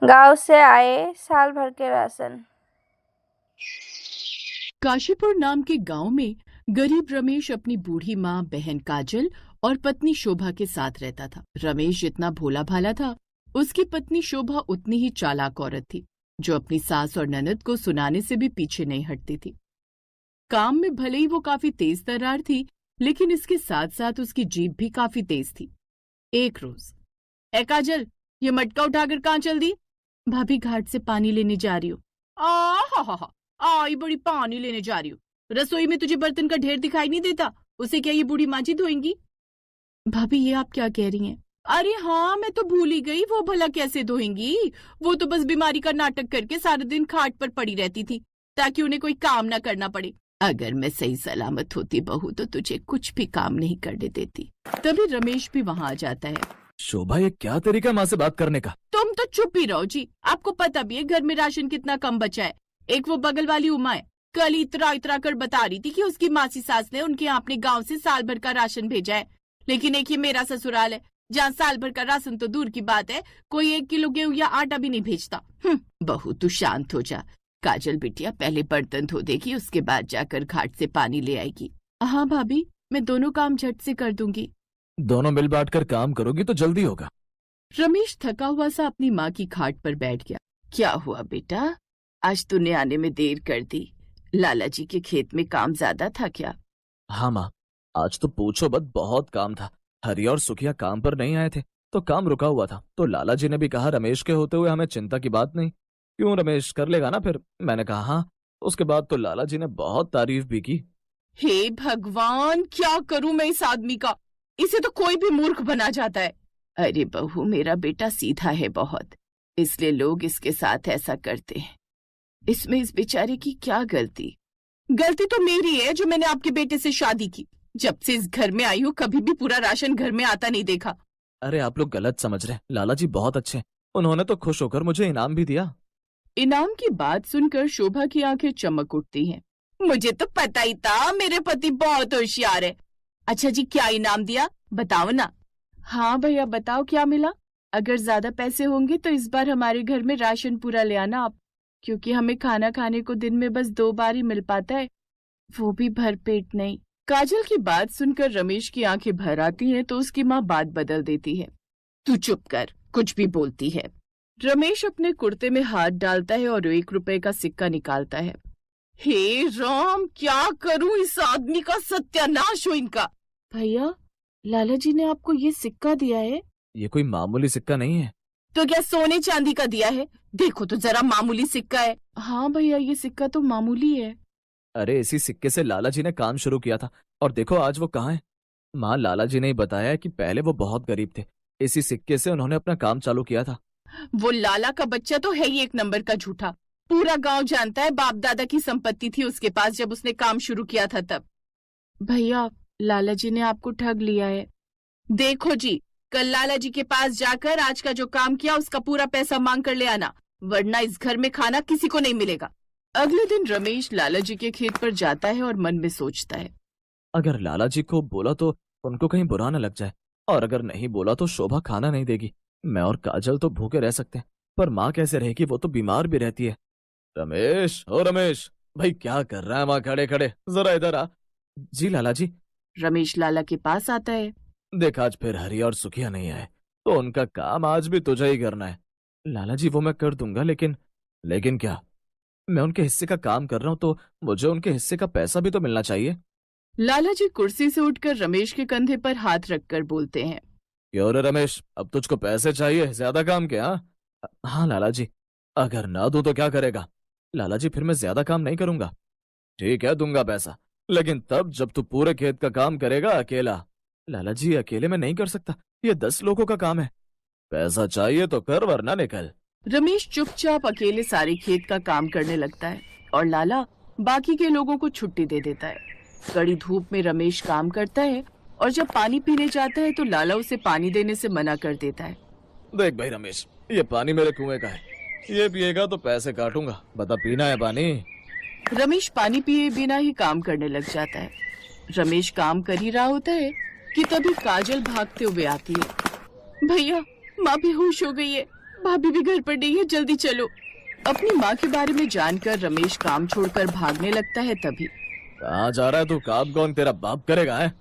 गांव से आए साल भर के राशन। काशीपुर नाम के गांव में गरीब रमेश अपनी बूढ़ी माँ बहन काजल और पत्नी शोभा के साथ रहता था। रमेश जितना भोला भाला था, उसकी पत्नी शोभा उतनी ही चालाक औरत थी, जो अपनी सास और ननद को सुनाने से भी पीछे नहीं हटती थी। काम में भले ही वो काफी तेज तर्रार थी, लेकिन इसके साथ साथ उसकी जीभ भी काफी तेज थी। एक रोज, ए काजल, ये मटका उठाकर कहाँ चल दी? भाभी घाट से पानी लेने जा रही हूँ। हा आई बड़ी पानी लेने जा रही हूँ। रसोई में तुझे बर्तन का ढेर दिखाई नहीं देता? उसे क्या ये बूढ़ी माँ जी धोएंगी? भाभी ये आप क्या कह रही हैं? अरे हाँ, मैं तो भूल ही गई, वो भला कैसे धोएंगी? वो तो बस बीमारी का नाटक करके सारा दिन खाट पर पड़ी रहती थी, ताकि उन्हें कोई काम ना करना पड़े। अगर मैं सही सलामत होती बहू तो तुझे कुछ भी काम नहीं करने देती। तभी रमेश भी वहाँ आ जाता है। शोभा, ये क्या तरीका माँ से बात करने का? तुम तो चुप ही रहो जी। आपको पता भी है घर में राशन कितना कम बचा है। एक वो बगल वाली उमा है, कल इतरा कर बता रही थी कि उसकी मासी सास ने उनके यहाँ अपने गांव से साल भर का राशन भेजा है। लेकिन एक ये मेरा ससुराल है, जहाँ साल भर का राशन तो दूर की बात है, कोई 1 किलो गेहूं या आटा भी नहीं भेजता। बहू तू शांत हो जा। काजल बिटिया पहले बर्तन धो देगी, उसके बाद जाकर घाट से पानी ले आएगी। हाँ भाभी, मैं दोनों काम झट से कर दूंगी। दोनों मिल बांट कर काम करोगी तो जल्दी होगा। रमेश थका हुआ सा अपनी माँ की खाट पर बैठ गया। क्या हुआ बेटा, आज तूने आने में देर कर दी? लाला जी के खेत में काम ज्यादा था क्या? हाँ माँ, आज तो पूछो मत, बहुत काम था। हरी और सुखिया काम पर नहीं आए थे तो काम रुका हुआ था। तो लाला जी ने भी कहा रमेश के होते हुए हमें चिंता की बात नहीं, क्यों रमेश कर लेगा ना। फिर मैंने कहा हाँ। उसके बाद तो लाला जी ने बहुत तारीफ भी की। हे भगवान, क्या करूं मैं इस आदमी का? इसे तो कोई भी मूर्ख बना जाता है। अरे बहू, मेरा बेटा सीधा है बहुत, इसलिए लोग इसके साथ ऐसा करते हैं। इसमें इस बेचारे की क्या गलती? गलती तो मेरी है जो मैंने आपके बेटे से शादी की। जब से इस घर में आई हूँ कभी भी पूरा राशन घर में आता नहीं देखा। अरे आप लोग गलत समझ रहे हैं, लाला जी बहुत अच्छे हैं। उन्होंने तो खुश होकर मुझे इनाम भी दिया। इनाम की बात सुनकर शोभा की आंखें चमक उठती हैं। मुझे तो पता ही था मेरे पति बहुत होशियार है। अच्छा जी, क्या इनाम दिया बताओ ना। हाँ भैया बताओ, क्या मिला? अगर ज्यादा पैसे होंगे तो इस बार हमारे घर में राशन पूरा ले आना आप, क्योंकि हमें खाना खाने को दिन में बस 2 बार ही मिल पाता है, वो भी भर पेट नहीं। काजल की बात सुनकर रमेश की आंखें भर आती हैं तो उसकी माँ बात बदल देती है। तू चुप कर, कुछ भी बोलती है। रमेश अपने कुर्ते में हाथ डालता है और 1 रुपए का सिक्का निकालता है। हे राम, क्या करूं, इस आदमी का सत्यानाश हो इनका। भैया, लाला जी ने आपको ये सिक्का दिया है? ये कोई मामूली सिक्का नहीं है। तो क्या सोने चांदी का दिया है? देखो तो जरा, मामूली सिक्का है। हाँ भैया, ये सिक्का तो मामूली है। अरे इसी सिक्के से लाला जी ने काम शुरू किया था, और देखो आज वो कहाँ है। माँ, लाला जी ने ही बताया कि पहले वो बहुत गरीब थे, इसी सिक्के से उन्होंने अपना काम चालू किया था। वो लाला का बच्चा तो है ही 1 नंबर का झूठा। पूरा गांव जानता है बाप दादा की संपत्ति थी उसके पास जब उसने काम शुरू किया था तब। भैया, लाला जी ने आपको ठग लिया है। देखो जी, कल लाला जी के पास जाकर आज का जो काम किया उसका पूरा पैसा मांग कर ले आना, वरना इस घर में खाना किसी को नहीं मिलेगा। अगले दिन रमेश लाला जी के खेत पर जाता है और मन में सोचता है, अगर लाला जी को बोला तो उनको कहीं बुरा न लग जाए, और अगर नहीं बोला तो शोभा खाना नहीं देगी। मैं और काजल तो भूखे रह सकते हैं, पर माँ कैसे रहेगी? वो तो बीमार भी रहती है। रमेश, ओ रमेश, भाई क्या कर रहा है वहां खड़े खड़े? जरा इधर आ। जी लाला जी। रमेश लाला के पास आता है। देख, आज फिर हरी और सुखिया नहीं आए तो उनका काम आज भी तुझे ही करना है। लाला जी, वो मैं कर दूंगा, लेकिन क्या? मैं उनके हिस्से का काम कर रहा हूँ तो मुझे उनके हिस्से का पैसा भी तो मिलना चाहिए। लाला जी कुर्सी से उठकर रमेश के कंधे पर हाथ रखकर बोलते हैं, क्यों रे रमेश, अब तुझको पैसे चाहिए? ज्यादा काम के? हाँ हाँ लाला जी। अगर ना दूं तो क्या करेगा? लाला जी, फिर मैं ज्यादा काम नहीं करूंगा। ठीक है, दूंगा पैसा, लेकिन तब जब तू पूरे खेत का काम करेगा अकेला। लाला जी, अकेले मैं नहीं कर सकता, ये 10 लोगों का काम है। पैसा चाहिए तो कर, वरना निकल। रमेश चुपचाप अकेले सारे खेत का काम करने लगता है और लाला बाकी के लोगों को छुट्टी दे देता है। कड़ी धूप में रमेश काम करता है और जब पानी पीने जाता है तो लाला उसे पानी देने से मना कर देता है। देख भाई रमेश, ये पानी मेरे कुएं का है, ये पिएगा तो पैसे काटूंगा। बता, पीना है पानी? रमेश पानी पिए बिना ही काम करने लग जाता है। रमेश काम कर ही रहा होता है कि तभी काजल भागते हुए आती है। भैया, माँ बेहोश हो गई है, भाभी भी घर पर नहीं है, जल्दी चलो। अपनी माँ के बारे में जानकर रमेश काम छोड़कर भागने लगता है। तभी कहाँ जा रहा है तू? काम कौन तेरा बाप करेगा है?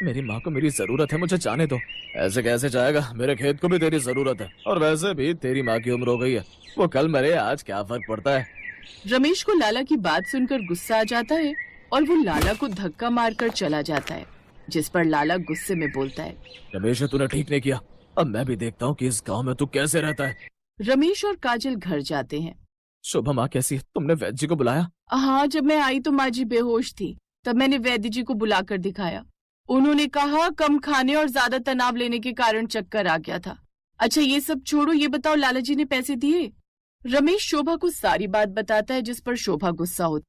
मेरी माँ को मेरी जरूरत है, मुझे जाने दो। ऐसे कैसे जाएगा? मेरे खेत को भी तेरी जरूरत है, और वैसे भी तेरी माँ की उम्र हो गई है, वो कल मरे, आज क्या फर्क पड़ता है। रमेश को लाला की बात सुनकर गुस्सा आ जाता है और वो लाला को धक्का मारकर चला जाता है, जिस पर लाला गुस्से में बोलता है, रमेश, तूने ठीक नहीं किया। अब मैं भी देखता हूँ कि इस गांव में तू कैसे रहता है। रमेश और काजल घर जाते हैं। शोभा माँ कैसी है? तुमने वैद्य जी को बुलाया? हाँ, जब मैं आई तो माँ जी बेहोश थी, तब मैंने वैद्य जी को बुलाकर दिखाया। उन्होंने कहा कम खाने और ज्यादा तनाव लेने के कारण चक्कर आ गया था। अच्छा ये सब छोड़ो, ये बताओ लाला जी ने पैसे दिए? रमेश शोभा को सारी बात बताता है, जिस पर शोभा गुस्सा होती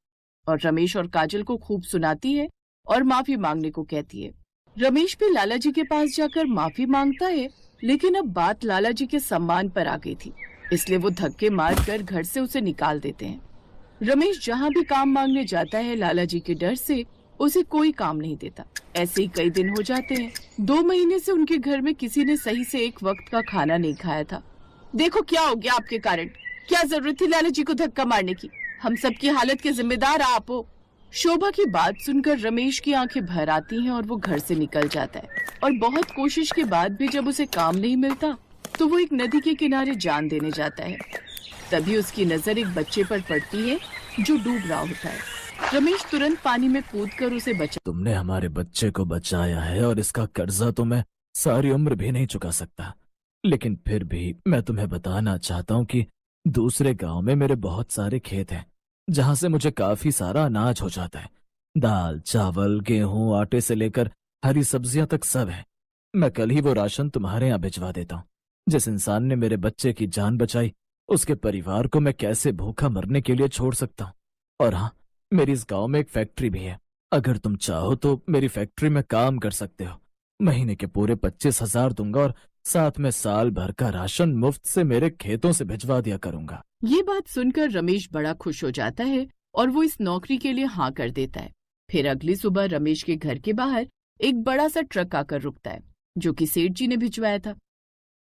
और रमेश और काजल को खूब सुनाती है और माफी मांगने को कहती है। रमेश भी लाला जी के पास जाकर माफी मांगता है, लेकिन अब बात लाला जी के सम्मान पर आ गई थी, इसलिए वो धक्के मारकर घर से उसे निकाल देते हैं। रमेश जहाँ भी काम मांगने जाता है, लाला जी के डर से उसे कोई काम नहीं देता। ऐसे ही कई दिन हो जाते हैं। 2 महीने से उनके घर में किसी ने सही से एक वक्त का खाना नहीं खाया था। देखो क्या हो गया आपके कारण, क्या जरूरत थी लाला जी को धक्का मारने की? हम सबकी हालत के जिम्मेदार आप हो। शोभा की बात सुनकर रमेश की आंखें भर आती हैं और वो घर से निकल जाता है। और बहुत कोशिश के बाद भी जब उसे काम नहीं मिलता तो वो एक नदी के किनारे जान देने जाता है। तभी उसकी नजर एक बच्चे पर पड़ती है जो डूब रहा होता है। रमेश तुरंत पानी में कूदकर उसे बचा। तुमने हमारे बच्चे को बचाया है, और इसका कर्जा तो मैं सारी उम्र भी नहीं चुका सकता, लेकिन फिर भी मैं तुम्हें बताना चाहता हूँ कि दूसरे गांव में मेरे बहुत सारे खेत हैं, जहां से मुझे काफी सारा अनाज हो जाता है। दाल, चावल, गेहूं, आटे से लेकर हरी सब्जियां तक सब है। मैं कल ही वो राशन तुम्हारे यहाँ भिजवा देता हूँ। जिस इंसान ने मेरे बच्चे की जान बचाई, उसके परिवार को मैं कैसे भूखा मरने के लिए छोड़ सकता हूँ। और हाँ, मेरी इस गांव में एक फैक्ट्री भी है। अगर तुम चाहो तो मेरी फैक्ट्री में काम कर सकते हो। महीने के पूरे 25,000 दूंगा, और साथ में साल भर का राशन मुफ्त से मेरे खेतों से भिजवा दिया करूंगा। ये बात सुनकर रमेश बड़ा खुश हो जाता है और वो इस नौकरी के लिए हाँ कर देता है। फिर अगली सुबह रमेश के घर के बाहर एक बड़ा सा ट्रक आकर रुकता है, जो कि सेठ जी ने भिजवाया था।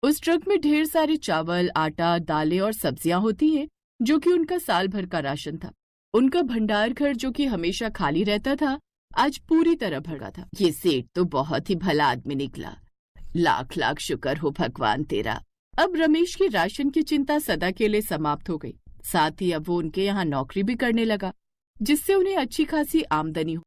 उस ट्रक में ढेर सारे चावल, आटा, दालें और सब्जियां होती हैं, जो कि उनका साल भर का राशन था। उनका भंडार घर, जो कि हमेशा खाली रहता था, आज पूरी तरह भरा था। ये सेठ तो बहुत ही भला आदमी निकला। लाख लाख शुक्र हो भगवान तेरा। अब रमेश की राशन की चिंता सदा के लिए समाप्त हो गई। साथ ही अब वो उनके यहाँ नौकरी भी करने लगा, जिससे उन्हें अच्छी खासी आमदनी